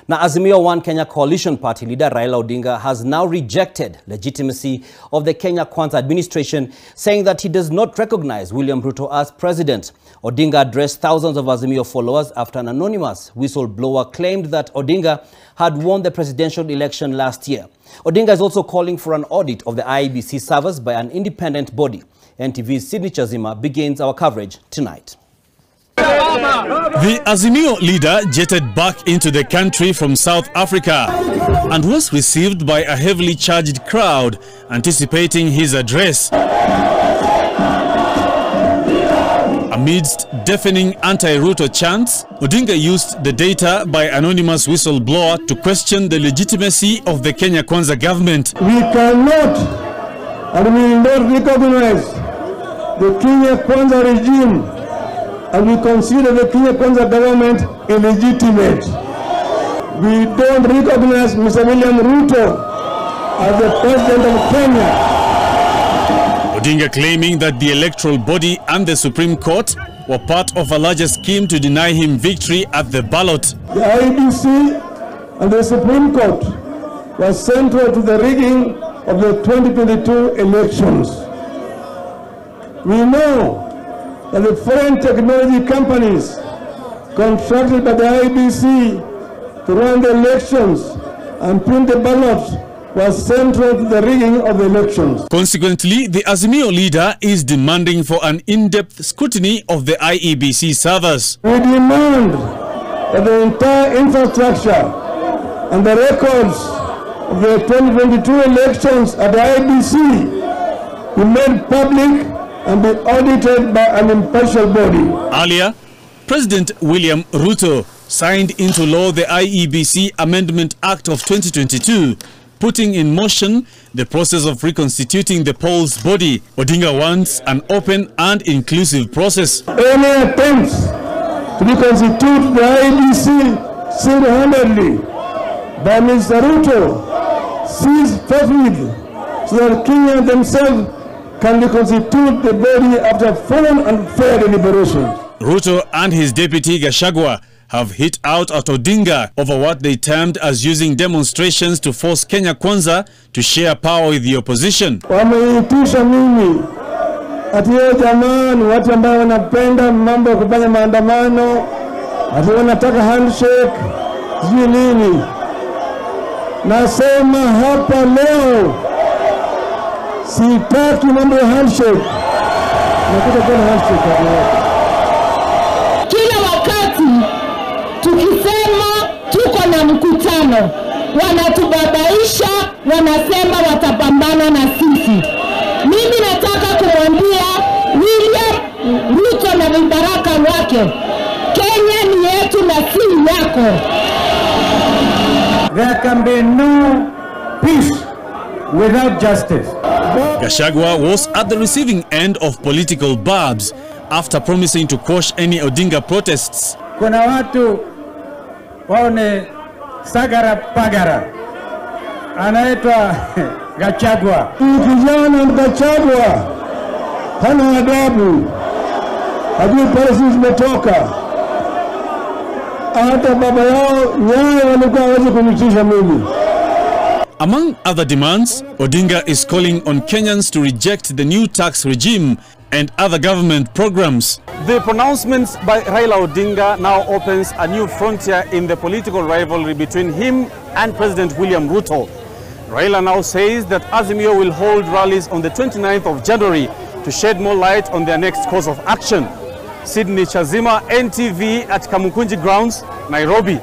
Now, Azimio One Kenya Coalition Party leader Raila Odinga has now rejected legitimacy of the Kenya Kwanza administration, saying that he does not recognize William Ruto as president. Odinga addressed thousands of Azimio followers after an anonymous whistleblower claimed that Odinga had won the presidential election last year. Odinga is also calling for an audit of the IEBC servers by an independent body. NTV's Sydney Chazima begins our coverage tonight. The Azimio leader jetted back into the country from South Africa and was received by a heavily charged crowd anticipating his address. Amidst deafening anti-Ruto chants, Odinga used the data by anonymous whistleblower to question the legitimacy of the Kenya Kwanza government. We cannot and will not recognize the Kenya Kwanza regime, and we consider the Kenya Kwanza government illegitimate. We don't recognize Mr. William Ruto as the president of Kenya. Odinga claiming that the electoral body and the Supreme Court were part of a larger scheme to deny him victory at the ballot. The IEBC and the Supreme Court were central to the rigging of the 2022 elections. We know that the foreign technology companies contracted by the IEBC to run the elections and print the ballots was central to the rigging of the elections. Consequently, the Azimio leader is demanding for an in-depth scrutiny of the IEBC servers. We demand that the entire infrastructure and the records of the 2022 elections at the IEBC be made public and be audited by an impartial body. Earlier, President William Ruto signed into law the IEBC Amendment Act of 2022, putting in motion the process of reconstituting the polls body. Odinga wants an open and inclusive process. Any attempts to reconstitute the IEBC single-handedly by Mr. Ruto cease forthwith so that Kenyans themselves can reconstitute the body after full and fair deliberation. Ruto and his deputy Gachagua have hit out at Odinga over what they termed as using demonstrations to force Kenya Kwanza to share power with the opposition. Wameitisha mimi ati yeye jamaa ni watu ambao wanapenda mambo ya kufanya maandamano, ati wanataka handshake, sijui nini. Nasema hapa leo sitaki mambo ya handshake. Nakuta kuna handshake hapa. Kila wakati tukisema tuko na mkutano, wanatubabaisha, wanasema watapambana na sisi. Mimi nataka kumwambia William Ruto na vibaraka wake, Kenya ni yetu na si yako. There can be no peace without justice. Gachagua was at the receiving end of political barbs after promising to quash any Odinga protests. Kuna watu waone sagara pagara anaitwa Gachagua. Kijana Gachagua hana adabu, hajui pale sisi tumetoka. Hata baba yao nyayo walikuwa hawezi kunitisha mimi. Among other demands, Odinga is calling on Kenyans to reject the new tax regime and other government programs. The pronouncements by Raila Odinga now opens a new frontier in the political rivalry between him and President William Ruto. Raila now says that Azimio will hold rallies on the 29th of January to shed more light on their next course of action. Sydney Chazima, NTV at Kamukunji Grounds, Nairobi.